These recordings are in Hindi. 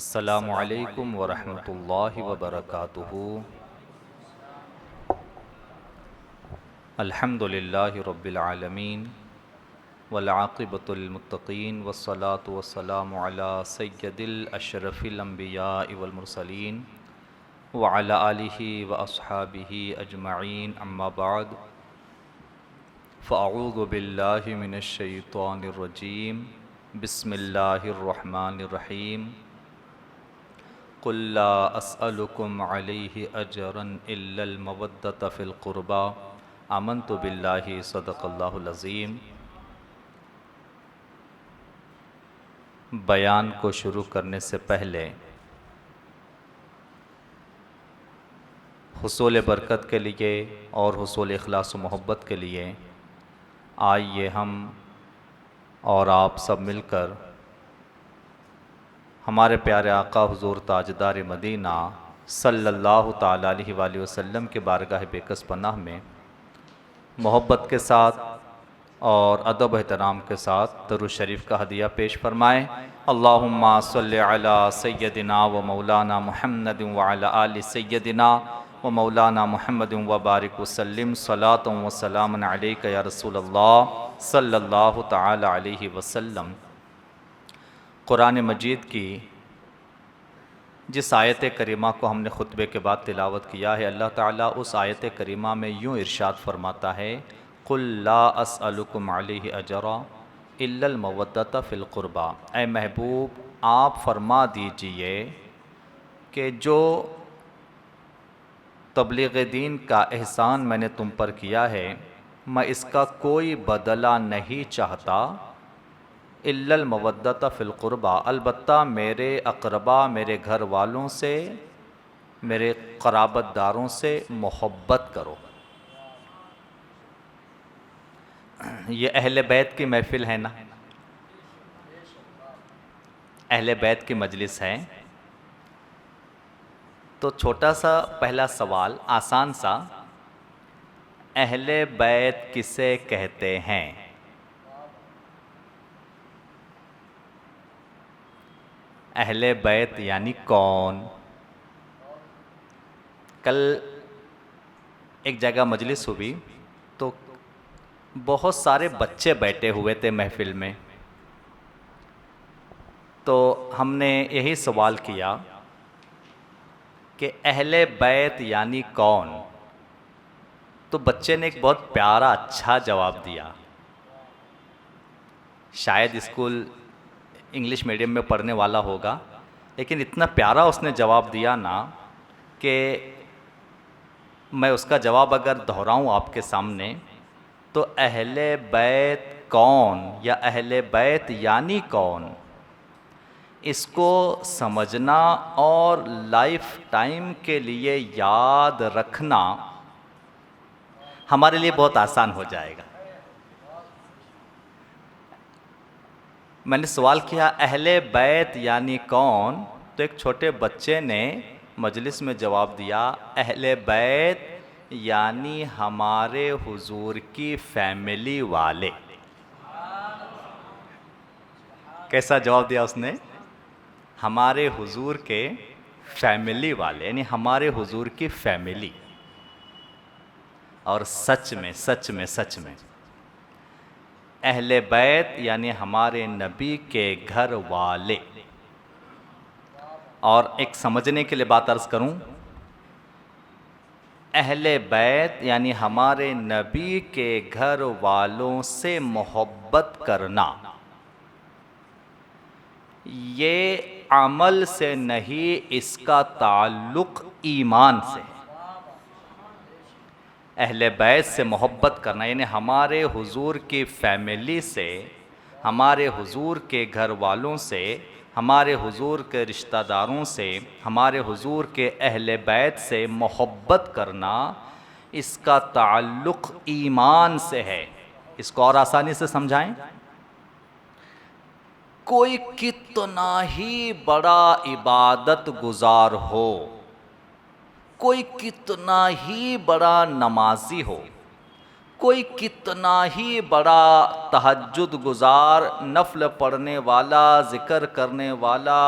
अस्सलामु अलैकुम वरहमतुल्लाहि वबरकातुहू। अल्हम्दुलिल्लाहि रब्बिल आलमीन वल आक़िबतु लिल मुत्तक़ीन वस्सलातु वस्सलामु अला सय्यदिल अशरफिल अंबियाइ वल मुरसलीन व अला आलिहि व अस्हाबिहि अजमईन, अम्मा बाद, फ़अऊज़ु बिल्लाहि मिनश शैतानिर रजीम, बिस्मिल्लाहिर रहमानिर रहीम। क़ुल ला अस्अलुकुम अलैहि अजरन इल्लल मवद्दत फ़िल क़ुरबा, आमन्तु बिल्लाहि सदक़ल्लाहुल अज़ीम। बयान को शुरू करने से पहले हुसूल बरकत के लिए और हुसूल इख़लास व मोहब्बत के लिए आइए हम और आप सब मिलकर हमारे प्यारे आका हुज़ूर ताजदार मदीना सल्लल्लाहु ताला अलैहि वसल्लम के बारगाह बेकस पनाह में मोहब्बत के साथ और अदब एहतराम के साथ दरूद शरीफ का हदिया पेश फरमाएँ। अल्लाहुम्मा सल्लि अला सय्यदिना व मौलाना मुहम्मदिन व अला आलि सय्यदिना व मौलाना मुहम्मदिन व बारिक वसल्लिम सलातन व सलामन अलैका या रसूलल्लाह सल्लल्लाहु ताला अलैहि वसल्लम। कुरान मजीद की जिस आयत करीमा को हमने खुतबे के बाद तिलावत किया है, अल्लाह ताला उस आयत करीमा में यूँ इरशाद फरमाता है, क़ुल ला अस्अलुकुम अलैहि अजरा इल्लल मवद्दत फ़िल क़ुरबा। ऐ महबूब, आप फरमा दीजिए कि जो तबलीग़ दीन का एहसान मैंने तुम पर किया है, मैं इसका कोई बदला नहीं चाहता, इल्लल मवद्दत फ़िल क़ुरबा, अलबत्ता मेरे अक़रबा, मेरे घर वालों से, मेरे क़राबतदारों से मोहब्बत करो। ये अहले बैत की महफ़िल है ना, अहले बैत की मजलिस है। तो छोटा सा पहला सवाल, आसान सा, अहले बैत किसे कहते हैं? अहले बैत यानी कौन? कल एक जगह मजलिस हुई तो बहुत सारे बच्चे बैठे हुए थे महफ़िल में। तो हमने यही सवाल किया कि अहले बैत यानी कौन? तो बच्चे ने एक बहुत प्यारा अच्छा जवाब दिया। शायद स्कूल इंग्लिश मीडियम में पढ़ने वाला होगा, लेकिन इतना प्यारा उसने जवाब दिया ना कि मैं उसका जवाब अगर दोहराऊं आपके सामने, तो अहले बैत कौन या अहले बैत यानी कौन, इसको समझना और लाइफ टाइम के लिए याद रखना हमारे लिए बहुत आसान हो जाएगा। मैंने सवाल किया अहले बैत यानी कौन, तो एक छोटे बच्चे ने मजलिस में जवाब दिया, अहले बैत यानी हमारे हुजूर की फैमिली वाले। कैसा जवाब दिया उसने? हमारे हुजूर के फैमिली वाले, यानी हमारे हुजूर की फैमिली। और सच में सच में सच में अहले बैत यानी हमारे नबी के घर वाले। और एक समझने के लिए बात अर्ज़ करूं, अहले बैत यानी हमारे नबी के घर वालों से मोहब्बत करना, ये अमल से नहीं, इसका ताल्लुक़ ईमान से। अहले बैत से मोहब्बत करना यानी हमारे हुजूर की फैमिली से, हमारे हुजूर के घर वालों से, हमारे हुजूर के रिश्तेदारों से, हमारे हुजूर के अहले बैत से मोहब्बत करना, इसका ताल्लुक़ ईमान से है। इसको और आसानी से समझाएं, कोई कितना ही बड़ा इबादत गुजार हो, कोई कितना ही बड़ा नमाजी हो, कोई कितना ही बड़ा तहज्जुद गुजार, नफल पढ़ने वाला, ज़िक्र करने वाला,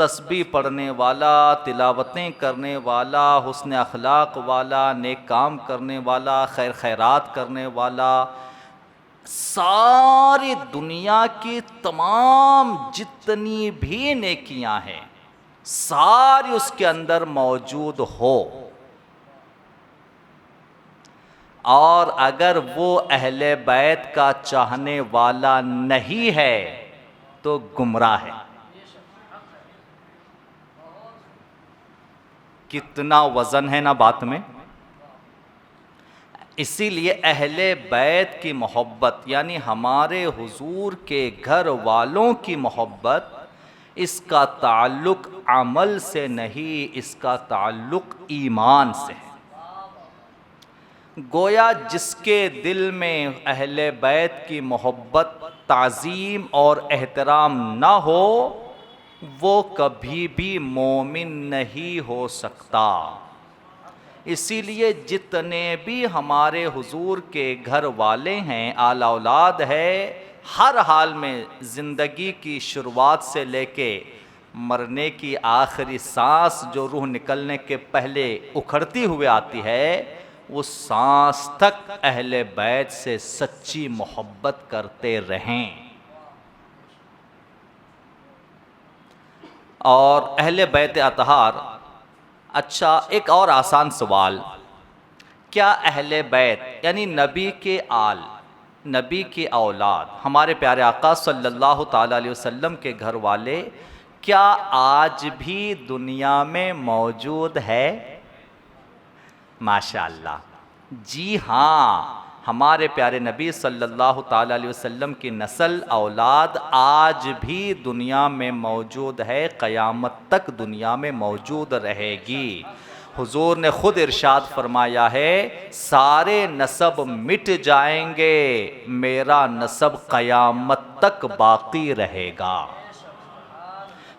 तस्बीह पढ़ने वाला, तिलावतें करने वाला, हुस्न अखलाक वाला, नेक काम करने वाला, खैर खैरात करने वाला, सारी दुनिया की तमाम जितनी भी नेकियां हैं सारी उसके अंदर मौजूद हो, और अगर वो अहले बैत का चाहने वाला नहीं है तो गुमराह है। कितना वजन है ना बात में। इसीलिए अहले बैत की मोहब्बत यानी हमारे हुजूर के घर वालों की मोहब्बत, इसका ताल्लुक अमल से नहीं, इसका ताल्लुक ईमान से है। गोया जिसके दिल में अहले बैत की मोहब्बत, ताज़ीम और एहतराम ना हो वो कभी भी मोमिन नहीं हो सकता। इसीलिए जितने भी हमारे हुजूर के घर वाले हैं, आला औलाद है, हर हाल में ज़िंदगी की शुरुआत से लेके मरने की आखिरी सांस जो रूह निकलने के पहले उखड़ती हुए आती है, उस सांस तक अहले बैत से सच्ची मोहब्बत करते रहें। और अहले बैत अतहार, अच्छा एक और आसान सवाल, क्या अहले बैत यानी नबी के आल, नबी की औलाद, हमारे प्यारे आका सल्लल्लाहु ताला अलैहि वसल्लम के घर वाले, क्या आज भी दुनिया में मौजूद है? माशाअल्लाह, जी हाँ, हमारे प्यारे नबी सल्लल्लाहु ताला अलैहि वसल्लम की नस्ल औलाद आज भी दुनिया में मौजूद है, क़यामत तक दुनिया में मौजूद रहेगी। हुजूर ने खुद इरशाद फरमाया है, सारे नसब मिट जाएंगे, मेरा नसब क़यामत तक बाकी रहेगा।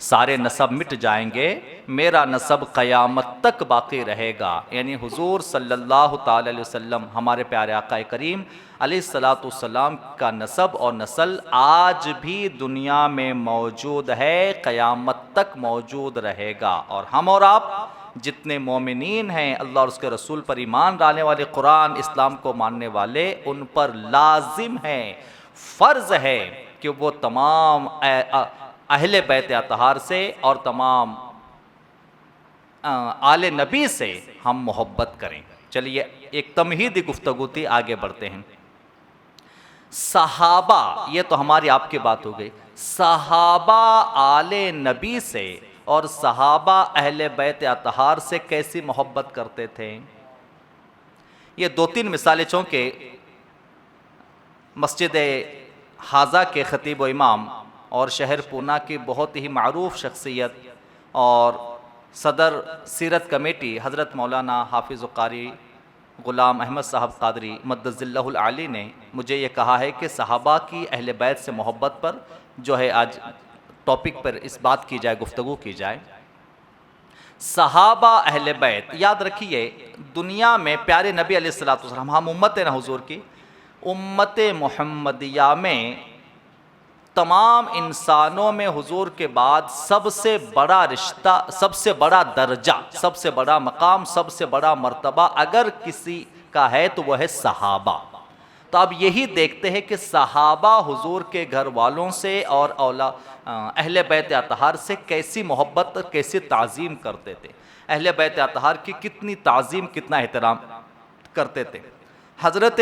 सारे नसब मिट जाएंगे, मेरा नसब क़यामत तक बाकी रहेगा। यानी हुजूर सल्लल्लाहु ताला अलैहि वसल्लम, हमारे प्यारे आका करीम अलैहिस्सलातु वस्सलाम का नसब और नस्ल आज भी दुनिया में मौजूद है, क़यामत तक मौजूद रहेगा। और हम और आप जितने मोमिनीन हैं, अल्लाह और उसके रसूल पर ईमान डालने वाले, कुरान इस्लाम को मानने वाले, उन पर लाजिम है, फ़र्ज़ है कि वो तमाम अहले बैत अतहार से और तमाम आले नबी से हम मोहब्बत करें। चलिए एक तमहीदी गुफ्तगू थी, आगे बढ़ते हैं। सहाबा, ये तो हमारी आपकी बात हो गई, सहाबा आले नबी से और सहाबा अहले बैत अतहार से कैसी मोहब्बत करते थे। ये दो तीन मिसालें, चूँकि मस्जिद हाजा के ख़तीब व इमाम और शहर पूना की बहुत ही मारूफ शख्सियत और सदर सीरत कमेटी हज़रत मौलाना हाफिज़ कारी ग़ुलाम अहमद साहब क़ादरी मद्दज़िल्लहुल आली ने मुझे ये कहा है कि सहाबा की अहले बैत से मोहब्बत पर जो है आज टॉपिक पर इस बात की जाए, गुफ्तगू की जाए। सहाबा अहले बैत, याद रखिए दुनिया में प्यारे नबी अलैहिस्सलातु वस्सलाम, हम उम्मत है ना हुजूर की, उम्मत मुहम्मदिया में तमाम इंसानों में हुजूर के बाद सबसे बड़ा रिश्ता, सबसे बड़ा दर्जा, सबसे बड़ा मकाम, सबसे बड़ा मर्तबा अगर किसी का है तो वह है सहाबा। तो अब यही देखते हैं कि सहाबा हुजूर के घर वालों से और अहले बैत अतहार से कैसी मोहब्बत, कैसी ताज़ीम करते थे, अहले बैत अतहार की कितनी ताज़ीम, कितना एहतराम करते थे। हज़रत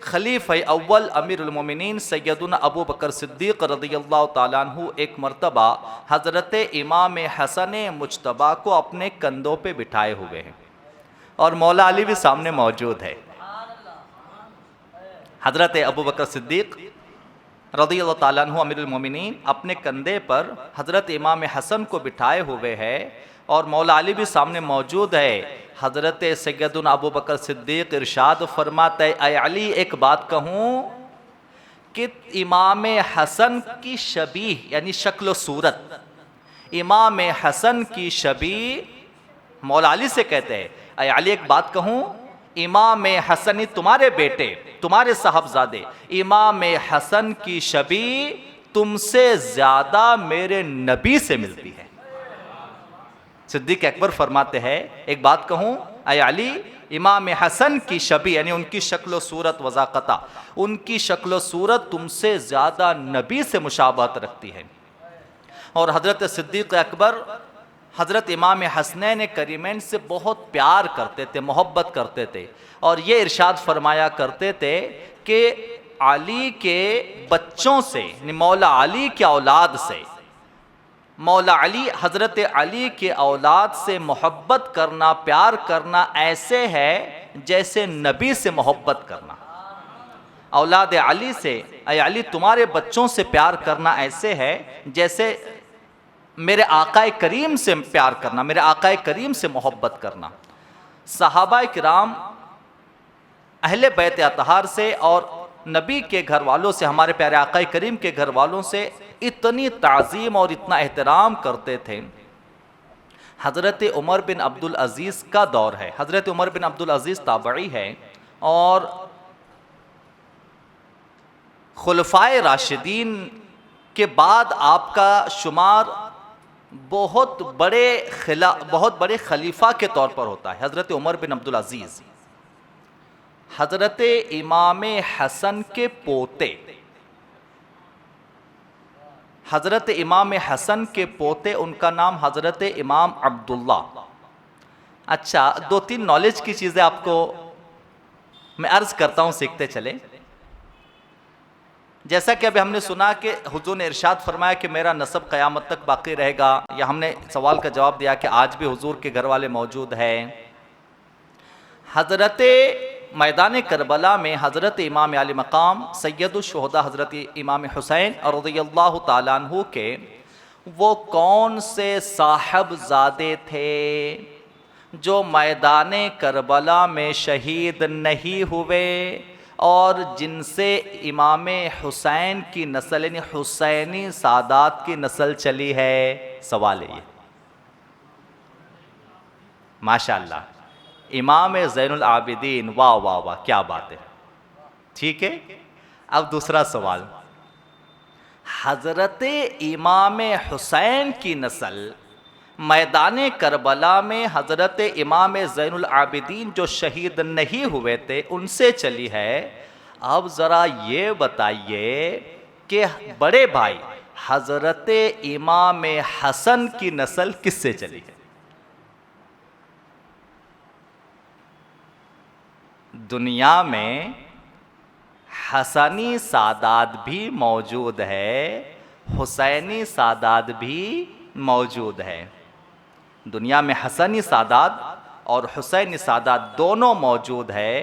खलीफ़ा अव्वल अमीरुल मोमिनीन सैयदुना अबू बकर सिद्दीक़ रज़ियल्लाहु ताला अन्हु एक मरतबा हज़रत इमाम हसन मुज्तबा को अपने कंधों पे बिठाए हुए हैं और मौला अली भी सामने मौजूद है। हज़रत अबू बकर सिद्दीक़ रज़ियल्लाहु ताला अन्हु अमीरुल मोमिनीन अपने कंधे पर हज़रत इमाम हसन को बिठाए हुए है और मौला अली भी सामने मौजूद है। हज़रत सैयदुना अबू बकर सिद्दीक़ इरशाद फरमाते हैं, ऐ अली एक बात कहूँ कि इमाम हसन की शबीह यानी शक्ल सूरत, इमाम हसन की शबीह मौला अली से कहते हैं, ऐ अली एक बात कहूँ, इमाम हसन तुम्हारे बेटे, तुम्हारे साहबजादे इमाम हसन की शबीह तुमसे ज़्यादा मेरे नबी से मिलती है। सिद्दीक़ अकबर फरमाते हैं, एक बात कहूँ ऐ अली, इमाम हसन की शबी यानी उनकी शक्ल सूरत वज़ाक़ता, उनकी शक्ल सूरत तुमसे ज़्यादा नबी से मुशाबहत रखती है। और हज़रत सिद्दीक़ अकबर हज़रत इमाम हसनैन करीमैन से बहुत प्यार करते थे, मोहब्बत करते थे, और ये इरशाद फरमाया करते थे कि अली के बच्चों से, मौला अली के औलाद से, मौला अली हज़रत अली के औलाद से मोहब्बत करना, प्यार करना ऐसे है जैसे नबी से मोहब्बत करना। औलाद अली से, ऐ अली तुम्हारे बच्चों से प्यार करना ऐसे है जैसे मेरे आकाए करीम से प्यार करना, मेरे आकाए करीम से मोहब्बत करना। सहाबा किराम अहले बैत अतहार से और नबी के घर वालों से, हमारे प्यारे आकाए करीम के घर वालों से इतनी ताज़ीम और इतना एहतराम करते थे। हज़रत उमर बिन अब्दुल अज़ीज़ का दौर है, हज़रत उमर बिन अब्दुल अज़ीज़ ताबई है, और खुलफाए राशिदीन के बाद आपका शुमार बहुत बड़े खलीफा के तौर पर होता है। हज़रत उमर बिन अब्दुल अज़ीज़ हज़रत इमाम हसन के पोते, हज़रत इमाम हसन के पोते, उनका नाम हज़रत इमाम अब्दुल्ला। अच्छा, 2-3 नॉलेज की चीज़ें आपको मैं अर्ज़ करता हूँ, सीखते चले। जैसा कि अभी हमने सुना कि हुजूर ने इरशाद फरमाया कि मेरा नसब क़यामत तक बाकी रहेगा, या हमने सवाल का जवाब दिया कि आज भी हुजूर के घर वाले मौजूद हैं। हज़रत मैदान करबला में हज़रत इमाम आली मकाम सैयदुश्शुहदा हज़रत इमाम हुसैन रज़ियल्लाहु ताला अन्हु के वो कौन से साहबज़ादे थे जो मैदान करबला में शहीद नहीं हुए और जिनसे इमाम हुसैन की नस्ल यानी हुसैनी सादात की नस्ल चली है? सवाल है ये। माशाअल्लाह, इमाम ज़ैनुल आबिदीन, वाह वाह वाह, क्या बात है। ठीक है, अब दूसरा सवाल, हज़रत इमाम हुसैन की नस्ल मैदान करबला में हज़रत इमाम ज़ैनुल आबिदीन जो शहीद नहीं हुए थे उनसे चली है। अब ज़रा ये बताइए कि बड़े भाई हज़रत इमाम हसन की नस्ल किससे चली है? दुनिया में हसनी सादात भी मौजूद है, हुसैनी सादात भी मौजूद है। दुनिया में हसनी सादात और हुसैनी सादात दोनों मौजूद है।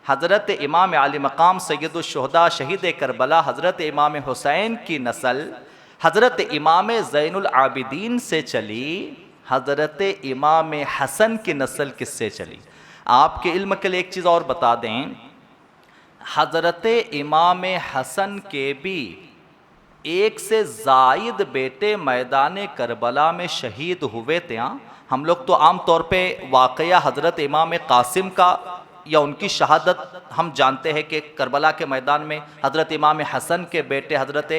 हज़रत इमाम आली मकाम सैयदुश्शुहदा शहीद करबला हज़रत इमाम हुसैन की नस्ल हज़रत इमाम ज़ैनुल आबिदीन से चली, हज़रत इमाम हसन की नस्ल किससे चली? आपके इल्म के लिए एक चीज़ और बता दें, हज़रत इमाम हसन के भी एक से ज़ायद बेटे मैदान करबला में शहीद हुए थे। हम लोग तो आम तौर पे वाक़या हज़रत इमाम कासिम का या उनकी शहादत हम जानते हैं कि करबला के मैदान में हज़रत इमाम हसन के बेटे हज़रत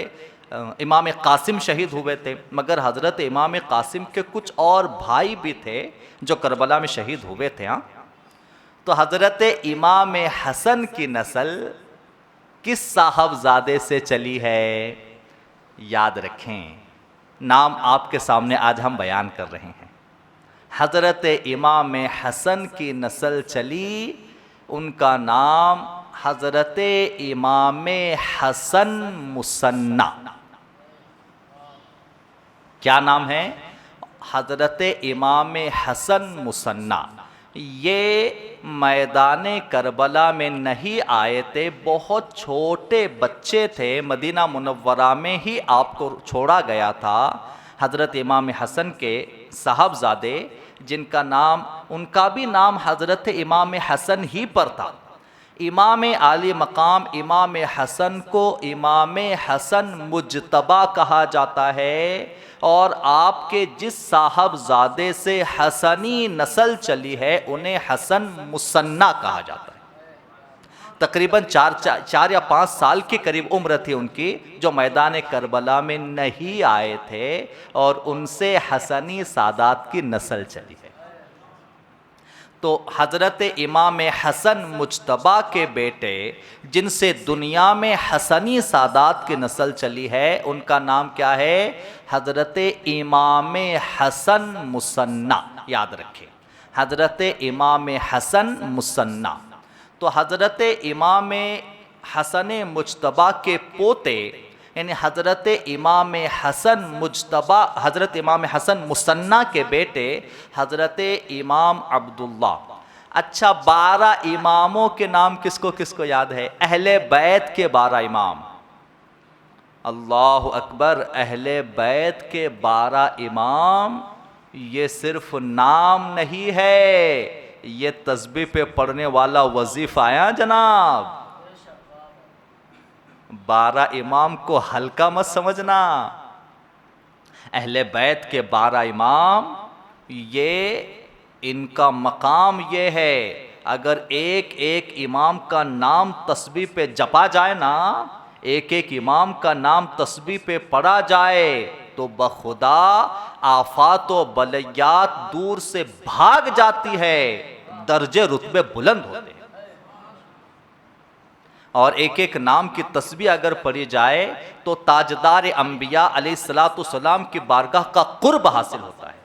इमाम कासिम शहीद हुए थे, मगर हज़रत इमाम कासिम के कुछ और भाई भी थे जो करबला में शहीद हुए थे। तो हज़रत इमाम हसन की नस्ल किस साहबजादे से चली है? याद रखें, नाम आपके सामने आज हम बयान कर रहे हैं। हज़रत इमाम हसन की नस्ल चली, उनका नाम हज़रत इमाम हसन मुसन्ना। क्या नाम है? हज़रत इमाम हसन मुसन्ना। ये मैदान करबला में नहीं आए थे, बहुत छोटे बच्चे थे, मदीना मुनव्वरा में ही आपको छोड़ा गया था। हज़रत इमाम हसन के साहबजादे जिनका नाम, उनका भी नाम हज़रत इमाम हसन ही पर था। इमाम आली मकाम इमाम हसन को इमाम हसन मुजतबा कहा जाता है, और आपके जिस साहबजादे से हसनी नस्ल चली है उन्हें हसन मुसन्ना कहा जाता है। तकरीबन 4 या 5 साल के करीब उम्र थी उनकी, जो मैदान करबला में नहीं आए थे और उनसे हसनी सादात की नस्ल चली है। तो हज़रत इमाम हसन मुज्तबा के बेटे जिनसे दुनिया में हसनी सादात की नस्ल चली है, उनका नाम क्या है? हज़रत इमाम हसन मुसन्ना। याद रखें, हज़रत इमाम हसन मुसन्ना। तो हज़रत इमाम हसन मुज्तबा के पोते यानी हज़रत इमाम हसन मुज्तबा, हज़रत इमाम हसन मुसन्ना के बेटे हज़रत इमाम अब्दुल्ला। अच्छा, 12 इमामों के नाम किसको किसको याद है? अहले बैत के 12 इमाम। अल्लाह अकबर, अहले बैत के 12 इमाम। ये सिर्फ नाम नहीं है, ये तस्बीह पे पढ़ने वाला वजीफ़ा आया जनाब। 12 इमाम को हल्का मत समझना। अहले बैत के 12 इमाम, ये इनका मकाम ये है, अगर एक एक इमाम का नाम तस्बीह पे जपा जाए ना, एक एक इमाम का नाम तस्बीह पे पढ़ा जाए, तो बखुदा आफात व बलियात दूर से भाग जाती है, दर्जे रुतबे बुलंद होते हैं। और एक एक नाम की तस्बीह अगर पढ़ी जाए तो ताजदार अंबिया अलैहिस्सलाम की बारगाह का कुर्ब हासिल होता है।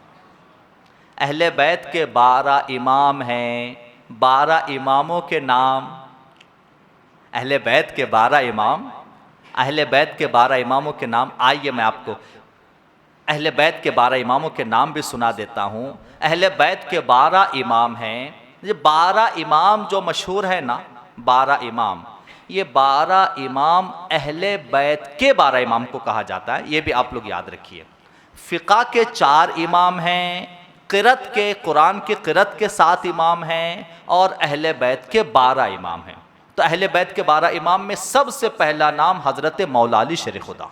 अहले बैत के 12 इमाम हैं। 12 इमामों के नाम, अहले बैत के 12 इमाम, अहले बैत के 12 इमामों के नाम। आइए मैं आपको अहले बैत के 12 इमामों के नाम भी सुना देता हूँ। अहले बैत के 12 इमाम हैं। ये 12 इमाम जो मशहूर है ना, 12 इमाम, ये 12 इमाम अहले बैत के 12 इमाम को कहा जाता है। ये भी आप लोग याद रखिए। फ़िक़ा के 4 इमाम हैं, क़िरत के, कुरान के क़िरत के 7 इमाम हैं, और अहले बैत के 12 इमाम हैं। तो अहले बैत के 12 इमाम में सबसे पहला नाम हज़रत मौला अली शेर खुदा।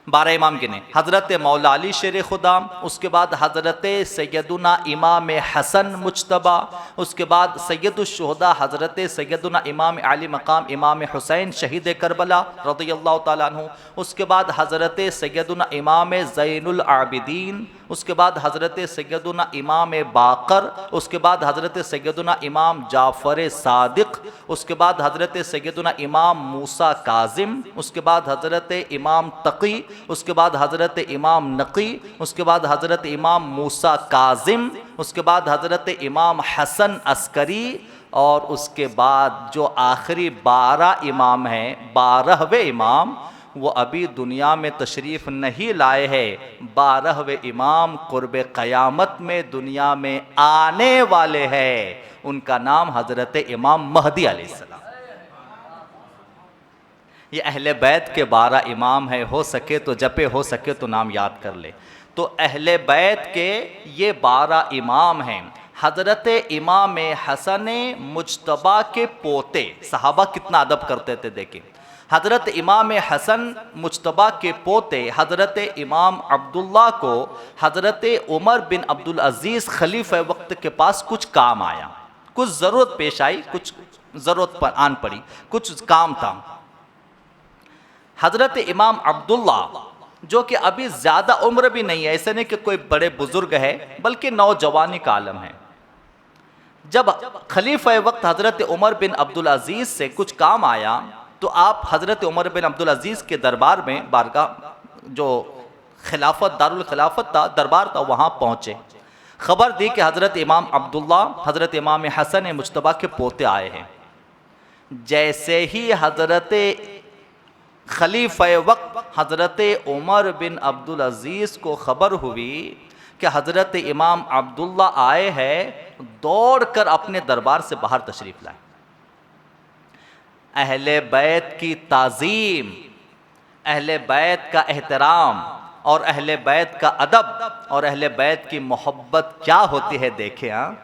12 इमाम गिने, हज़रत मौला अली शेर खुदा, उसके बाद हज़रत सैयदुना इमाम हसन मुज्तबा, उसके बाद सैयदुश्शुहदा हज़रत सैयदुना इमाम अली मकाम इमाम हुसैन शहीद करबला रज़ियल्लाहु ताला अन्हु, उसके बाद हज़रत सैयदुना इमाम ज़ैनुल आबिदीन, उसके बाद हज़रत सैयदुना इमाम बाकर, उसके बाद हज़रत सैयदुना इमाम जाफ़र सादिक़, उसके बाद हज़रत सैयदुना इमाम मूसा काज़िम, उसके बाद हज़रत इमाम तक़ी, उसके बाद हज़रत इमाम नक़ी, उसके बाद हज़रत इमाम मूसा काज़िम, उसके बाद हज़रत इमाम हसन अस्करी, और उसके बाद जो आखिरी 12 इमाम हैं, 12वें इमाम, वो अभी दुनिया में तशरीफ़ नहीं लाए हैं। 12वें इमाम क़ुर्ब क़यामत में दुनिया में आने वाले हैं। उनका नाम हज़रत इमाम महदी अलैहिस्सलाम। ये अहले बैत के 12 इमाम हैं। हो सके तो जपे, हो सके तो नाम याद कर ले। तो अहले बैत के ये 12 इमाम हैं। हज़रत इमाम हसन मुज्तबा के पोते, सहाबा कितना अदब करते थे देखें। हज़रत इमाम हसन मुज्तबा के पोते हज़रत इमाम अब्दुल्ला को हज़रत उमर बिन अब्दुल अज़ीज़ खलीफ़ा वक्त के पास कुछ काम आया, कुछ ज़रूरत पेश आई, कुछ ज़रूरत पर आन पड़ी, कुछ काम था। हज़रत इमाम अब्दुल्ला जो कि अभी ज़्यादा उम्र भी नहीं है, ऐसे नहीं कि कोई बड़े बुज़ुर्ग है, बल्कि नौजवानी का आलम है। जब खलीफ़ा वक्त हज़रत उमर बिन अब्दुल अज़ीज़ से कुछ काम आया, तो आप हज़रत उमर बिन अब्दुल अज़ीज़ के दरबार में, बारगाह जो खिलाफत, दारुल खिलाफत था, दरबार था, वहाँ पहुँचे। ख़बर दी कि हज़रत इमाम अब्दुल्ला हज़रत इमाम हसन मुज्तबा के पोते आए हैं। जैसे ही हज़रत खलीफ़ा वक्त हज़रत उमर बिन अब्दुल अज़ीज़ को ख़बर हुई कि हज़रत इमाम अब्दुल्ला आए हैं, दौड़ कर अपने दरबार से बाहर तशरीफ़ लाए। अहले बैत की ताज़ीम, अहले बैत का एहतराम और अहले बैत का अदब और अहले बैत की मोहब्बत क्या होती है देखें।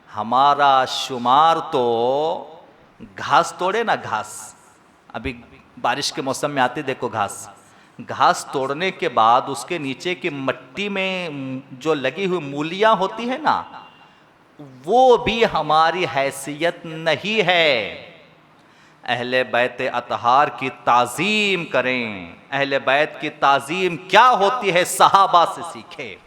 हमारा शुमार तो घास तोड़े ना, घास अभी बारिश के मौसम में आती, देखो घास तोड़ने के बाद उसके नीचे की मिट्टी में जो लगी हुई मूलियाँ होती है ना, वो भी हमारी हैसियत नहीं है। अहले बैत अतहार की ताज़ीम करें। अहले बैत की ताज़ीम क्या होती है, सहाबा से सीखें।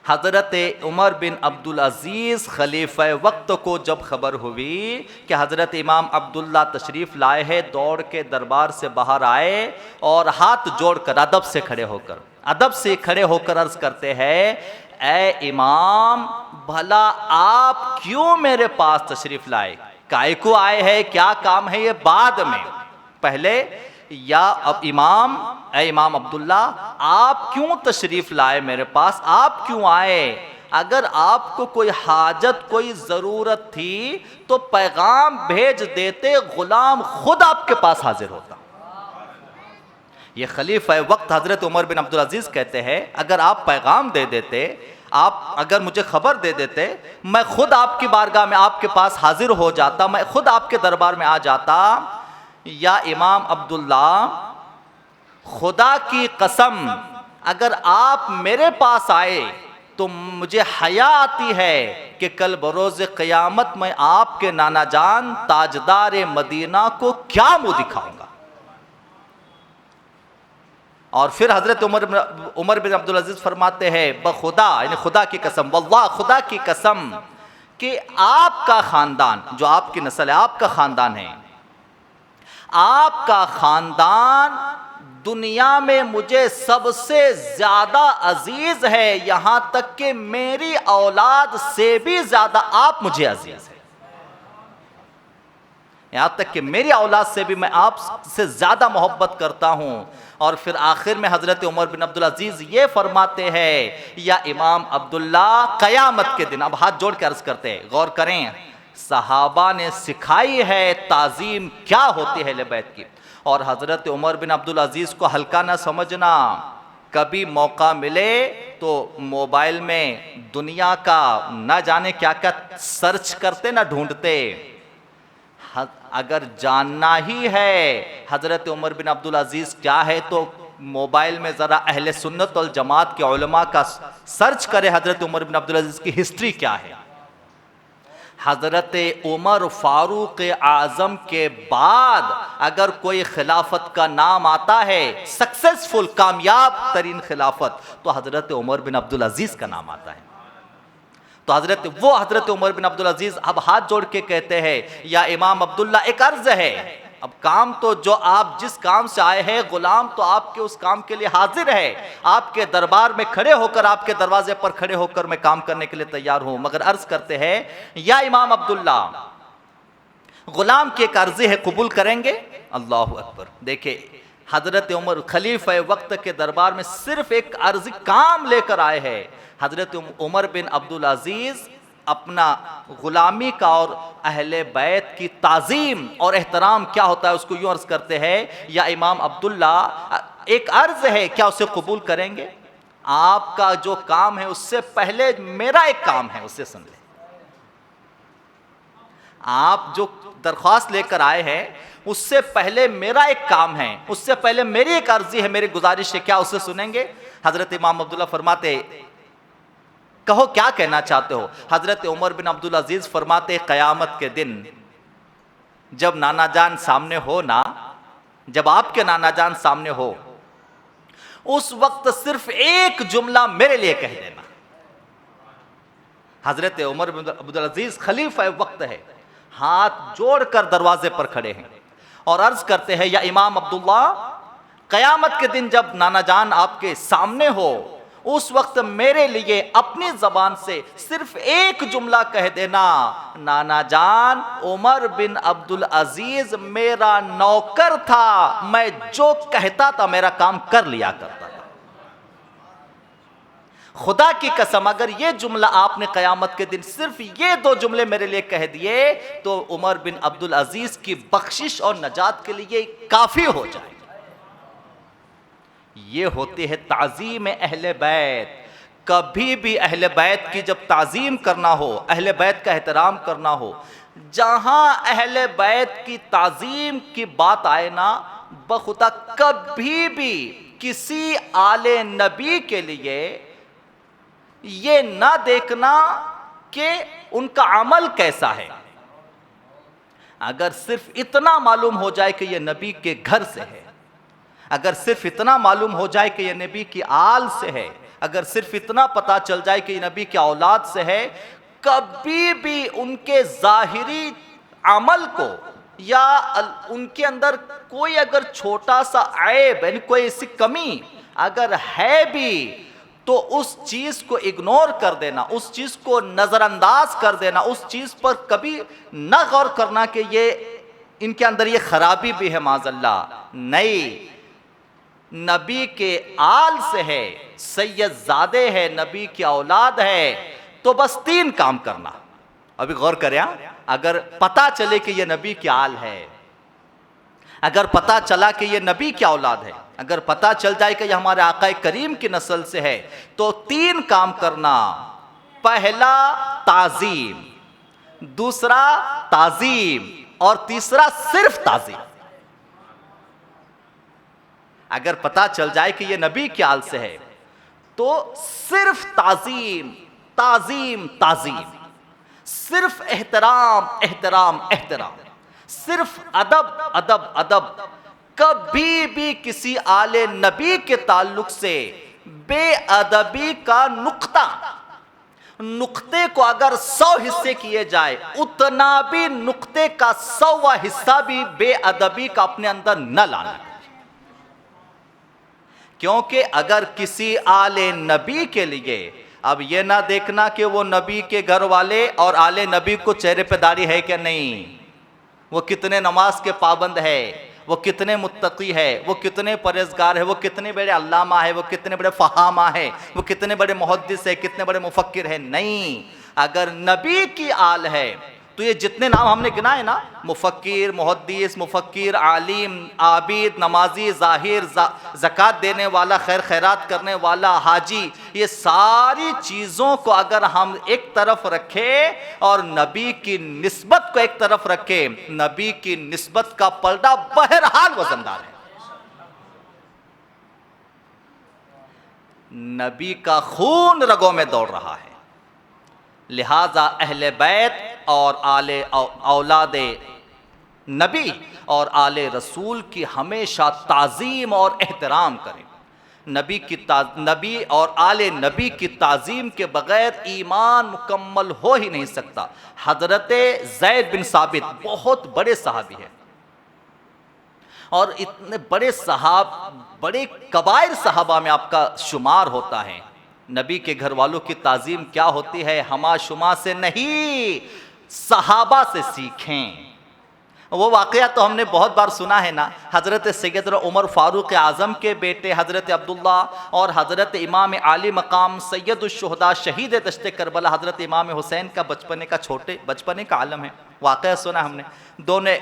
हज़रत उमर बिन अब्दुल अज़ीज़ खलीफ़ा वक्त को जब खबर हुई कि हज़रत इमाम अब्दुल्ला तशरीफ़ लाए हैं, दौड़ के दरबार से बाहर आए और हाथ जोड़कर अदब से खड़े होकर अर्ज़ करते हैं, ए इमाम, भला आप क्यों मेरे पास तशरीफ़ लाए, काय को आए हैं, क्या काम है, ये बाद में। पहले या अब इमाम, ए इमाम अब्दुल्ला, आप क्यों तशरीफ़ लाए मेरे पास, आप क्यों आए? अगर आपको कोई हाजत, कोई ज़रूरत थी तो पैगाम भेज देते, ग़ुलाम खुद आपके पास हाजिर होता। ये खलीफा वक्त हज़रत उमर बिन अब्दुल अज़ीज़ कहते हैं, अगर आप पैगाम दे देते, आप अगर मुझे ख़बर दे देते, मैं खुद आपकी बारगाह में आपके पास हाजिर हो जाता, मैं खुद आपके दरबार में आ जाता। या इमाम अब्दुल्ला, खुदा की कसम, अगर आप मेरे पास आए तो मुझे हया आती है कि कल बरोज़ क़यामत में आपके नाना जान ताजदार मदीना को क्या मुँह दिखाऊंगा। और फिर हज़रत उमर बिन अब्दुल अज़ीज़ फरमाते हैं, बखुदा, यानी खुदा की कसम, वल्लाह, खुदा की कसम, कि आपका ख़ानदान, जो आपकी नस्ल है, आपका ख़ानदान है, आपका ख़ानदान दुनिया में मुझे सबसे ज़्यादा अजीज़ है, यहाँ तक कि मेरी औलाद से भी ज़्यादा आप मुझे अजीज़ है, यहाँ तक कि मेरी औलाद से भी मैं आपसे ज़्यादा मोहब्बत करता हूँ। और फिर आखिर में हज़रत उमर बिन अब्दुल अज़ीज़ ये फरमाते हैं, या इमाम अब्दुल्ला, क़यामत के दिन, अब हाथ जोड़ के अर्ज़ करते हैं, गौर करें, सहाबा ने सिखाई है ताज़ीम क्या होती है अहले बैत की। और हज़रत उमर बिन अब्दुल अज़ीज़ को हल्का ना समझना, कभी मौका मिले तो मोबाइल में दुनिया का ना जाने क्या क्या सर्च करते ना ढूंढते। अगर जानना ही है हज़रत उमर बिन अब्दुल अज़ीज़ क्या है तो मोबाइल में ज़रा अहले सुन्नत वल जमात के उलमा का सर्च करे, हज़रत उमर बिन अब्दुल अज़ीज़ की हिस्ट्री क्या है। हज़रत उमर फ़ारूक आज़म के बाद अगर कोई खिलाफत का नाम आता है, सक्सेसफुल, कामयाब तरीन खिलाफत, तो हज़रत उमर बिन अब्दुल अज़ीज़ का नाम आता है। तो हज़रत उमर बिन अब्दुल अज़ीज़ अब हाथ जोड़ के कहते हैं, या इमाम अब्दुल्ला, एक अर्ज़ है, अब काम तो जो आप जिस काम से आए हैं, ग़ुलाम तो आपके उस काम के लिए हाजिर है, आपके दरबार में खड़े होकर, आपके दरवाजे पर खड़े होकर मैं काम करने के लिए तैयार हूँ, मगर अर्ज़ करते हैं, या इमाम अब्दुल्ला, ग़ुलाम की एक अर्ज़ी है, कबूल करेंगे? अल्लाहु अकबर। देखिए हज़रत उमर खलीफ़ा वक्त के दरबार में सिर्फ एक अर्ज़ी काम लेकर आए हैं। हज़रत उमर बिन अब्दुल अज़ीज़ अपना ग़ुलामी का और अहले बैत की ताज़ीम और एहतराम क्या होता है उसको यूँ अर्ज़ करते हैं, या इमाम अब्दुल्ला, एक अर्ज़ है, क्या उसे कबूल करेंगे? आपका जो काम है उससे पहले मेरा एक काम है, उससे सुन ले। आप जो दरख्वास्त लेकर आए हैं उससे पहले मेरा एक काम है, उससे पहले मेरी एक अर्जी है, मेरी गुजारिश है, क्या उसे सुनेंगे? हज़रत इमाम अब्दुल्ला फरमाते, कहो क्या कहना चाहते हो? हज़रत उमर बिन अब्दुल अज़ीज़ फरमाते, क़यामत के दिन जब नाना जान सामने हो ना, जब आपके नाना जान सामने हो, उस वक्त सिर्फ एक जुमला मेरे लिए कह देना। हज़रत उमर बिन अब्दुल अज़ीज़ खलीफा वक्त है, हाथ जोड़कर दरवाजे पर खड़े हैं और अर्ज करते हैं, या इमाम अब्दुल्ला, क़यामत के दिन जब नाना जान आपके सामने हो, उस वक्त मेरे लिए अपनी ज़बान से सिर्फ एक जुमला कह देना, नाना जान, उमर बिन अब्दुल अज़ीज़ मेरा नौकर था, मैं जो कहता था मेरा काम कर लिया करता था। खुदा की कसम, अगर ये जुमला आपने क़यामत के दिन सिर्फ ये दो जुमले मेरे लिए कह दिए तो उमर बिन अब्दुल अज़ीज़ की बख्शिश और नजात के लिए काफ़ी हो जाए। ये होती है ताज़ीम अहले बैत। कभी भी अहले बैत की जब ताज़ीम करना हो, अहले बैत का एहतराम करना हो, जहाँ अहले बैत की ताज़ीम की बात आए ना, बखुदा कभी भी किसी आले नबी के लिए ये ना देखना कि उनका अमल कैसा है। अगर सिर्फ इतना मालूम हो जाए कि ये नबी के घर से है, अगर सिर्फ इतना मालूम हो जाए कि ये नबी की आल से है, अगर सिर्फ इतना पता चल जाए कि ये नबी की औलाद से है, कभी भी उनके ज़ाहिरी अमल को या उनके अंदर कोई अगर छोटा सा ऐब यानी कोई ऐसी कमी अगर है भी, तो उस चीज़ को इग्नोर कर देना, उस चीज़ को नज़रअंदाज कर देना, उस चीज़ पर कभी न गौर करना कि ये इनके अंदर ये खराबी भी है माज़अल्लाह। नहीं, नबी के आल से है, सैयदजादे है, नबी की औलाद है, तो बस 3 काम करना। अभी गौर करें, अगर पता चले कि ये नबी की आल है, अगर पता चला कि ये नबी की औलाद है, अगर पता चल जाए कि ये हमारे आका करीम की नस्ल से है, तो 3 काम करना। पहला ताजीम, दूसरा ताजीम और तीसरा सिर्फ ताजीम। अगर पता चल जाए कि ये नबी की आल से है, तो सिर्फ ताजीम ताजीम ताजीम, सिर्फ एहतराम एहतराम एहतराम, सिर्फ अदब अदब अदब। कभी भी किसी आले नबी के ताल्लुक से बेअदबी का नुक्ते को अगर 100 हिस्से किए जाए, उतना भी नुक्ते का 100वां हिस्सा भी बेअदबी का अपने अंदर न लाना। क्योंकि अगर किसी आले नबी के लिए, अब ये ना देखना कि वो नबी के घर वाले और आले नबी को चेहरे पे दाढ़ी है कि नहीं, वो कितने नमाज के पाबंद है, वो कितने मुत्तकी है, वो कितने परहेजगार है, वो कितने बड़े अल्लामा है, वो कितने बड़े फहामा है, वो कितने बड़े मुहद्दिस है, कितने बड़े मुफक्किर है। नहीं, अगर नबी की आल है तो ये जितने नाम हमने गिनाए ना, मुफक्किर, मुहद्दिस, मुफक्किर, आलिम, आबिद, नमाजी, जाहिर, ज़कात देने वाला, खैर खैरात करने वाला, हाजी, ये सारी चीज़ों को अगर हम एक तरफ रखें और नबी की निस्बत को एक तरफ रखें, नबी की निस्बत का पलड़ा बहरहाल वजनदार है। नबी का खून रगों में दौड़ रहा है, लिहाजा अहले बैत और आले औलादे नबी और आले रसूल की हमेशा ताज़ीम और एहतराम करें। नबी और आले नबी की ताज़ीम के बग़ैर ईमान मुकम्मल हो ही नहीं सकता। हज़रत ज़ैद बिन साबित बहुत बड़े सहाबी हैं, और इतने बड़े कबायर सहाबा में आपका शुमार होता है। नबी के घर वालों की ताज़ीम क्या होती है, हमा शुमा से नहीं, सहाबा से सीखें। वो वाक़या तो हमने बहुत बार सुना है ना, हज़रत सैयदना उमर फ़ारूक़ आज़म के बेटे हज़रत अब्दुल्ला और हज़रत इमाम आली मकाम सैयदुश्शुहदा शहीद दश्त करबला हज़रत इमाम हुसैन का बचपने का आलम है। वाक़या सुना हमने, दोनों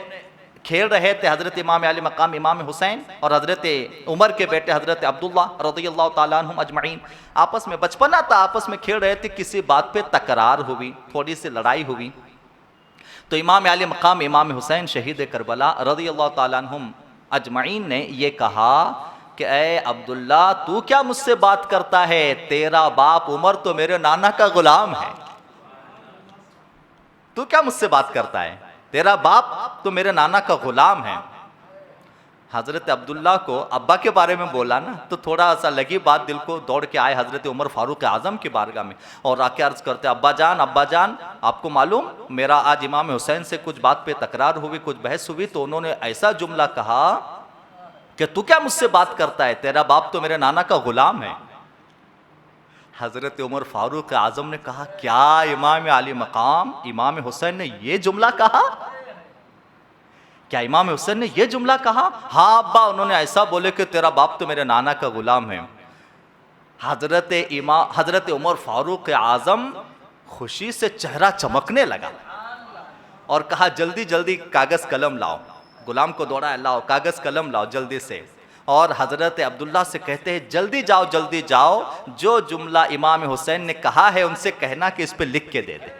खेल रहे थे, हज़रत इमाम आली मकाम इमाम हुसैन और हज़रत उमर के बेटे हज़रत अब्दुल्ला रज़ियल्लाहु ताला अन्हुम अजमईन आपस में, बचपना था, आपस में खेल रहे थे। किसी बात पे तकरार हुई, थोड़ी सी लड़ाई हुई, तो इमाम आली मकाम इमाम हुसैन शहीद करबला रज़ियल्लाहु ताला अन्हुम अजमईन ने ये कहा कि ए अब्दुल्ला, तू क्या मुझसे बात करता है, तेरा बाप उमर तो मेरे नाना का गुलाम है, तू क्या मुझसे बात करता है, तेरा बाप तो मेरे नाना का गुलाम है। हज़रत अब्दुल्ला को अब्बा के बारे में बोला ना, तो थोड़ा सा लगी बात, दिल को दौड़ के आए हज़रत उमर फ़ारूक़ आज़म की बारगाह में और आके अर्ज़ करते, अब्बा जान, आपको मालूम मेरा आज इमाम हुसैन से कुछ बात पे तकरार हुई, कुछ बहस हुई, तो उन्होंने ऐसा जुमला कहा कि तू क्या मुझसे बात करता है, तेरा बाप तो मेरे नाना का गुलाम है। हज़रत उमर फ़ारूक़ आज़म ने कहा, क्या इमाम आली मकाम इमाम हुसैन ने ये जुमला कहा, क्या इमाम हुसैन ने ये जुमला कहा? हाँ अब्बा, उन्होंने ऐसा बोले कि तेरा बाप तो मेरे नाना का गुलाम है। हज़रत उमर फ़ारूक़ आज़म खुशी से चेहरा चमकने लगा और कहा, जल्दी जल्दी कागज़ कलम लाओ। गुलाम को दौड़ा, लाओ कागज़ कलम लाओ जल्दी से। और हज़रत अब्दुल्ला से कहते हैं, जल्दी जाओ, जो जुमला इमाम हुसैन ने कहा है उनसे कहना कि इस पर लिख के दे दे।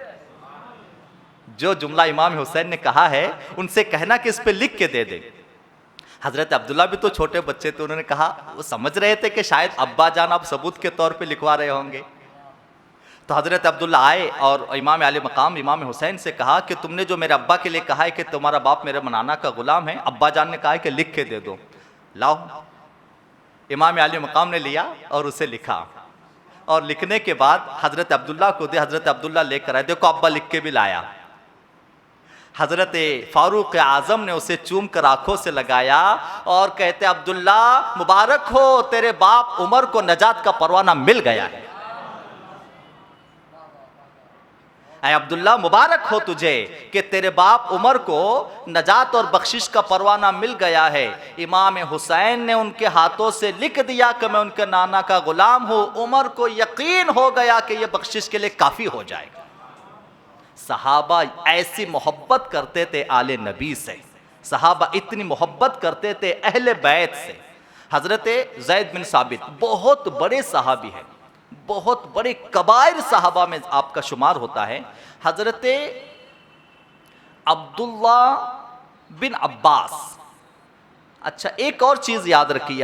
जो जुमला इमाम हुसैन ने कहा है उनसे कहना कि इस पे लिख के दे दे। हज़रत अब्दुल्ला भी तो छोटे बच्चे थे, उन्होंने कहा, वो समझ रहे थे कि शायद अब्बा जान आप सबूत के तौर पे लिखवा रहे होंगे, तो हज़रत अब्दुल्ला आए और इमाम आले मकाम इमाम हुसैन से कहा कि तुमने जो मेरे अब्बा के लिए कहा है कि तुम्हारा बाप मेरे नाना का ग़ुलाम है, अब्बा जान ने कहा है कि लिख के दे दो, लाओ। इमाम आले मकाम ने लिया और उसे लिखा, और लिखने के बाद हज़रत अब्दुल्ला को दे, हज़रत अब्दुल्ला लेकर आए, देखो अब्बा लिख के भी लाया। हज़रत फ़ारूक आज़म ने उसे चूम कर आँखों से लगाया और कहते अब्दुल्ला मुबारक हो, तेरे बाप उमर को नजात का परवाना मिल गया है। ऐ अब्दुल्ला मुबारक हो तुझे कि तेरे बाप उमर को नजात और बख्शिश का परवाना मिल गया है। इमाम हुसैन ने उनके हाथों से लिख दिया कि मैं उनके नाना का ग़ुलाम हूँ। उमर को यकीन हो गया कि यह बख्शिश के लिए काफ़ी हो जाएगा। सहाबा ऐसी मोहब्बत करते थे आले नबी से, सहाबा इतनी मोहब्बत करते थे अहले बैत से। हज़रत ज़ैद बिन साबित बहुत बड़े सहाबी हैं, बहुत बड़े कबायर सहाबा में आपका शुमार होता है। हज़रत अब्दुल्ला बिन अब्बास। अच्छा, एक और चीज़ याद रखिए,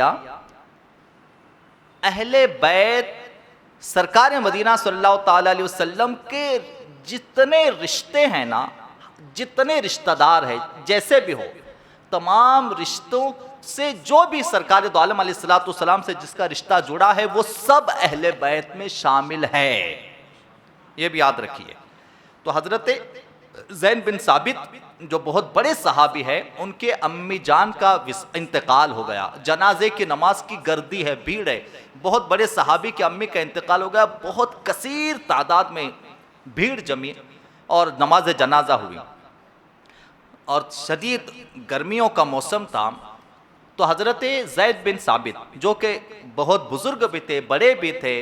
अहले बैत सरकार मदीना सल्लल्लाहु ताला अलैहि वसल्लम के जितने रिश्ते हैं ना, जितने रिश्तेदार हैं, जैसे भी हो, तमाम रिश्तों से जो भी सरकार दो आलम अलैहिस्सलाम से जिसका रिश्ता जुड़ा है वो सब अहले बैत में शामिल है, ये भी याद रखिए। तो हज़रत ज़ैद बिन साबित जो बहुत बड़े सहाबी है, उनके अम्मी जान का इंतकाल हो गया, जनाजे की नमाज की गर्दी है, भीड़ है, बहुत बड़े सहाबी के अम्मी का इंतकाल हो गया, बहुत कसीर तादाद में भीड़ जमी और नमाज जनाजा हुई और शदीद गर्मियों का मौसम था। तो हज़रत ज़ैद बिन साबित जो कि बहुत बुज़ुर्ग भी थे, बड़े भी थे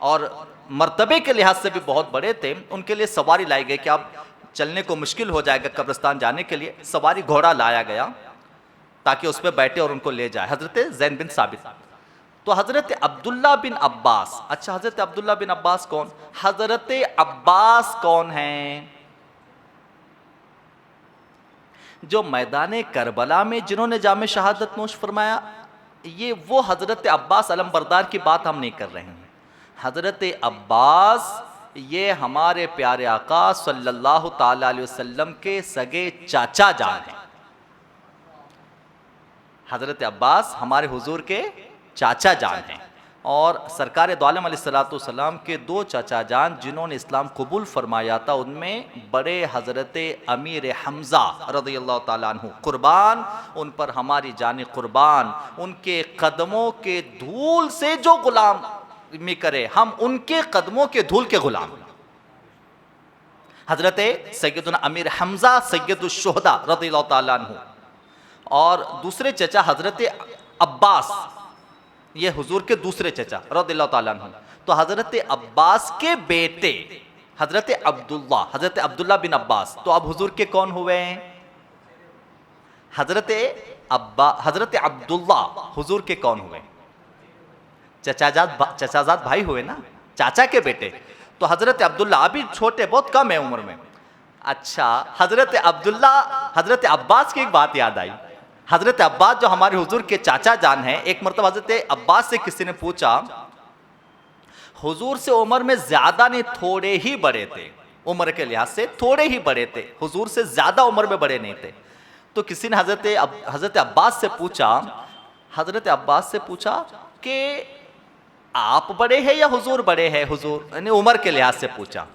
और मर्तबे के लिहाज से भी बहुत बड़े थे, उनके लिए सवारी लाई गई कि अब चलने को मुश्किल हो जाएगा कब्रिस्तान जाने के लिए। सवारी घोड़ा लाया गया ताकि उस पर बैठे और उनको ले जाए, हज़रत ज़ैद बिन साबित। तो हज़रत अब्दुल्ला बिन अब्बास, अच्छा हज़रत अब्दुल्ला बिन अब्बास कौन? हज़रत अब्बास कौन हैं? जो मैदान करबला में जिन्होंने जामे शहादत नोश फरमाया, ये वो हज़रत अब्बास अलमबरदार की बात हम नहीं कर रहे हैं। हज़रत अब्बास ये हमारे प्यारे आका सल्लल्लाहु ताला अलैहि वसल्लम के सगे चाचा जान हैं। हज़रत अब्बास हमारे हुजूर के चाचा जान हैं और सरकार दो आलम अलैहिस्सलाम के दो चाचा जान जिन्होंने इस्लाम कबूल फरमाया था, उनमें बड़े हज़रत अमीर हमज़ा रज़ियल्लाहु ताला अन्हु कुर्बान, उन पर हमारी जान कुर्बान। उनके कदमों के धूल से जो गुलामी करे, हम उनके कदमों के धूल के गुलाम। हज़रत सैयदुना अमीर हमज़ा सैयदुश शुहदा रज़ियल्लाहु ताला अन्हु और दूसरे चचा हज़रत अब्बास, ये हुजूर के दूसरे चचा रज़ियल्लाहु ताला अन्हु। तो हज़रत अब्बास के बेटे हज़रत अब्दुल्ला बिन अब्बास, तो अब हुजूर के कौन हुए? हज़रत अब्दुल्ला हुजूर के कौन हुए? चचाजाद भाई हुए ना, चाचा के बेटे। तो हज़रत अब्दुल्ला अभी छोटे, बहुत कम है उम्र में। अच्छा, हज़रत अब्बास की एक बात याद आई। हज़रत अब्बास जो हमारे हुजूर के चाचा जान हैं, एक मरतबा हज़रत अब्बास से किसी ने पूछा, हुजूर से उम्र में ज़्यादा नहीं, थोड़े ही बड़े थे, उम्र के लिहाज से थोड़े ही बड़े थे, हुजूर से ज़्यादा उम्र में बड़े नहीं थे। तो किसी ने हज़रत अब्बास से पूछा कि आप बड़े हैं या हुजूर बड़े हैं? हुजूर यानी उम्र के लिहाज से पूछा,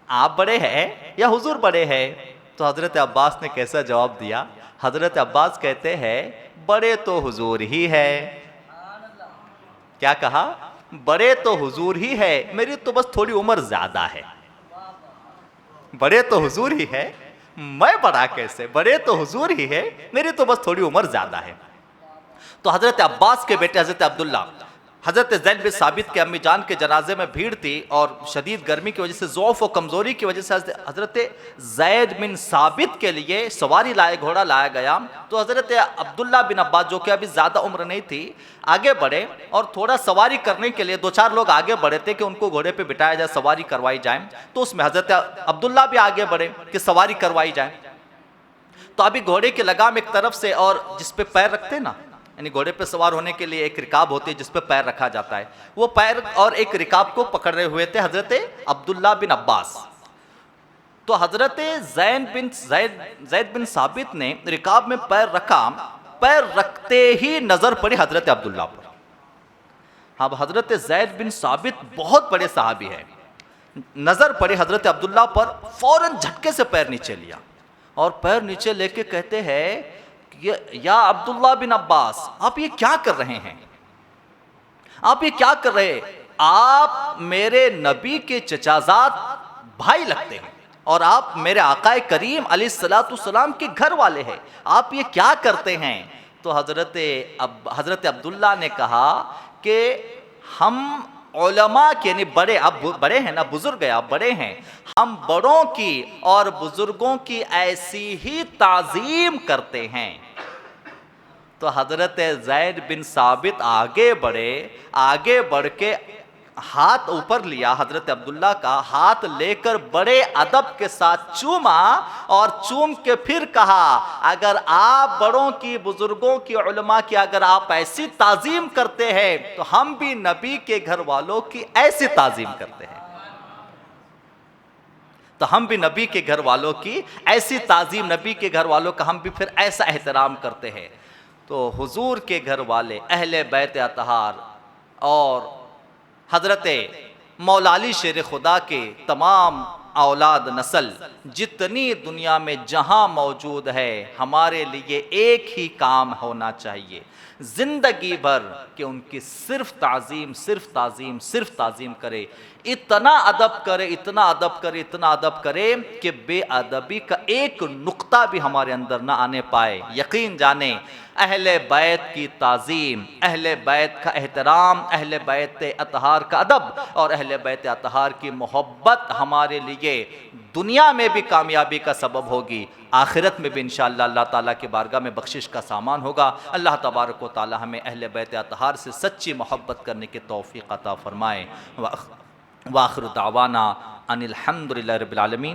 आप बड़े हैं या हुजूर बड़े हैं? तो हज़रत अब्बास ने कैसा जवाब दिया? हज़रत अब्बास कहते हैं बड़े तो हुजूर ही है। क्या कहा? बड़े तो हुजूर ही है, मेरी तो बस थोड़ी उम्र ज़्यादा है। बड़े तो हुजूर ही है, मैं बड़ा कैसे? बड़े तो हुजूर ही है, मेरी तो बस थोड़ी उम्र ज़्यादा है। तो हज़रत अब्बास के बेटे हज़रत अब्दुल्ला, हज़रत ज़ैद बिन साबित के अम्मी जान के जनाजे में भीड़ थी और शदीद गर्मी की वजह से, ज़ौफ़ और कमज़ोरी की वजह से हज़रत ज़ैद बिन साबित के लिए सवारी घोड़ा लाया गया। तो हज़रत अब्दुल्ला बिन अब्बास जो कि अभी ज़्यादा उम्र नहीं थी, आगे बढ़े और थोड़ा सवारी करने के लिए 2-4 लोग आगे बढ़े थे कि उनको घोड़े पर बिठाया जाए, सवारी करवाई जाए। तो उसमें हज़रत अब्दुल्ला भी आगे बढ़े कि सवारी करवाई जाए। तो अभी घोड़े की लगाम एक तरफ से और जिस पे पैर रखते ना, यानी घोड़े पे सवार होने के लिए एक रिकाब होती है जिस पे पैर रखा जाता है, वो पैर और एक रिकाब को पकड़े हुए थे हजरत अब्दुल्ला बिन अब्बास। तो हजरत जैद बिन साबित ने रिकाब में पैर रखा, पैर रखते ही नजर पड़ी हजरत अब्दुल्ला पर। अब हजरत जैद बिन साबित बहुत बड़े सहाबी है, नजर पड़ी हजरत अब्दुल्ला पर, फौरन झटके से पैर नीचे लिया और पैर नीचे लेके कहते हैं या अब्दुल्ला बिन अब्बास, आप ये क्या कर रहे हैं? आप ये क्या कर रहे हैं? आप मेरे नबी के चचाजाद भाई लगते हैं और आप मेरे आकाए करीम अलैहिस्सलाम के घर वाले हैं, आप ये क्या करते हैं? तो हजरत अब्दुल्ला ने कहा कि हम उलमा के, यानी बड़े, आप बड़े हैं ना, बुजुर्ग है, आप बड़े हैं, हम बड़ों की और बुजुर्गों की ऐसी ही ताजीम करते हैं। तो हजरत जैद बिन साबित आगे बढ़ के हाथ ऊपर लिया, हजरत अब्दुल्ला का हाथ लेकर बड़े अदब के साथ चूमा और चूम के फिर कहा, अगर आप बड़ों की, बुजुर्गों की, उलमा की अगर आप ऐसी ताजीम करते हैं तो हम भी नबी के घर वालों की ऐसी ताजीम करते हैं, तो हम भी नबी के घर वालों की ऐसी ताजीम, नबी के घर वालों का हम भी फिर ऐसा एहतराम करते हैं। तो हुजूर के घर वाले अहले बैत अतहार और हजरत मौला अली शेर खुदा के तमाम औलाद नस्ल जितनी दुनिया में जहां मौजूद है, हमारे लिए एक ही काम होना चाहिए जिंदगी भर कि उनकी सिर्फ ताजीम, सिर्फ ताजीम, सिर्फ ताजीम करे, इतना अदब करे, इतना अदब करे, इतना अदब करे कि बेअदबी का एक नुक्ता भी हमारे अंदर ना आने पाए। यकीन जाने अहले बैत की ताजीम, अहले बैत का एहतराम, अहले बैत अतहार का अदब और अहले बैत अतहार की मोहब्बत हमारे लिए दुनिया में भी कामयाबी का सबब होगी, आखिरत में भी इंशाअल्लाह अल्लाह ताला की बारगाह में बख्शिश का सामान होगा। अल्लाह तबारक व तआला हमें अहले बैत अतहार से सच्ची मोहब्बत करने की तौफीक अता फरमाए। व आखिर दावाना अनिल हम्दुलिल्लाहि रब्बिल आलमीन।